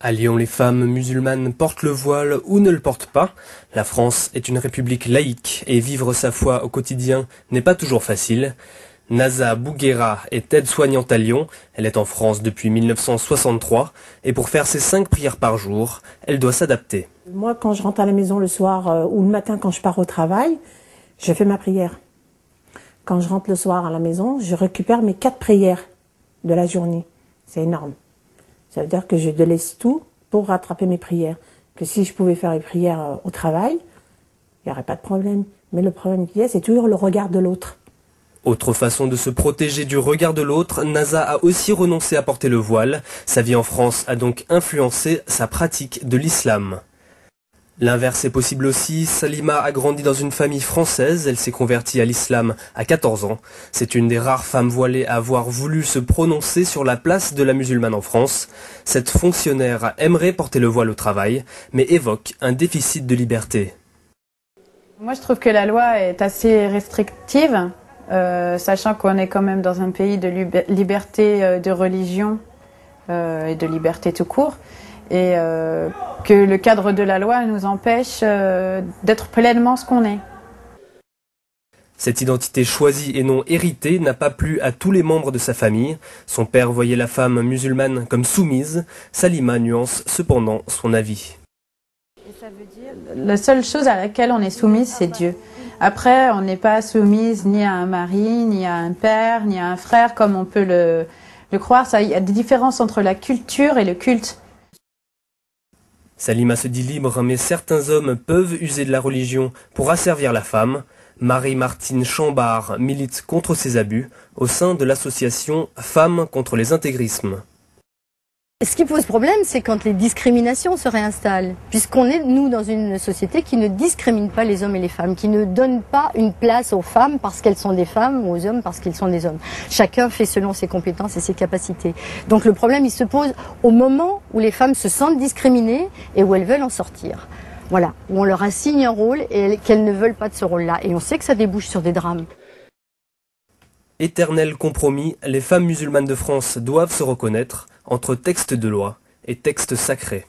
À Lyon, les femmes musulmanes portent le voile ou ne le portent pas. La France est une république laïque et vivre sa foi au quotidien n'est pas toujours facile. Naza Bouguera est aide-soignante à Lyon. Elle est en France depuis 1963 et pour faire ses 5 prières par jour, elle doit s'adapter. Moi, quand je rentre à la maison le soir ou le matin quand je pars au travail, je fais ma prière. Quand je rentre le soir à la maison, je récupère mes 4 prières de la journée. C'est énorme. Ça veut dire que je délaisse tout pour rattraper mes prières. Que si je pouvais faire les prières au travail, il n'y aurait pas de problème. Mais le problème qu'il y a, c'est toujours le regard de l'autre. Autre façon de se protéger du regard de l'autre, Naza a aussi renoncé à porter le voile. Sa vie en France a donc influencé sa pratique de l'islam. L'inverse est possible aussi. Salima a grandi dans une famille française. Elle s'est convertie à l'islam à 14 ans. C'est une des rares femmes voilées à avoir voulu se prononcer sur la place de la musulmane en France. Cette fonctionnaire aimerait porter le voile au travail, mais évoque un déficit de liberté. Moi, je trouve que la loi est assez restrictive, sachant qu'on est quand même dans un pays de liberté de religion et de liberté tout court. Et que le cadre de la loi nous empêche d'être pleinement ce qu'on est. Cette identité choisie et non héritée n'a pas plu à tous les membres de sa famille. Son père voyait la femme musulmane comme soumise. Salima nuance cependant son avis. Et ça veut dire, la seule chose à laquelle on est soumise, c'est Dieu. Après, on n'est pas soumise ni à un mari, ni à un père, ni à un frère, comme on peut le croire. Il y a des différences entre la culture et le culte. Salima se dit libre, mais certains hommes peuvent user de la religion pour asservir la femme. Marie-Martine Chambard milite contre ces abus au sein de l'association Femmes contre les intégrismes. Ce qui pose problème, c'est quand les discriminations se réinstallent, puisqu'on est, nous, dans une société qui ne discrimine pas les hommes et les femmes, qui ne donne pas une place aux femmes parce qu'elles sont des femmes ou aux hommes parce qu'ils sont des hommes. Chacun fait selon ses compétences et ses capacités. Donc le problème, il se pose au moment où les femmes se sentent discriminées et où elles veulent en sortir. Voilà, où on leur assigne un rôle et qu'elles ne veulent pas de ce rôle-là. Et on sait que ça débouche sur des drames. Éternel compromis, les femmes musulmanes de France doivent se reconnaître entre textes de loi et textes sacrés.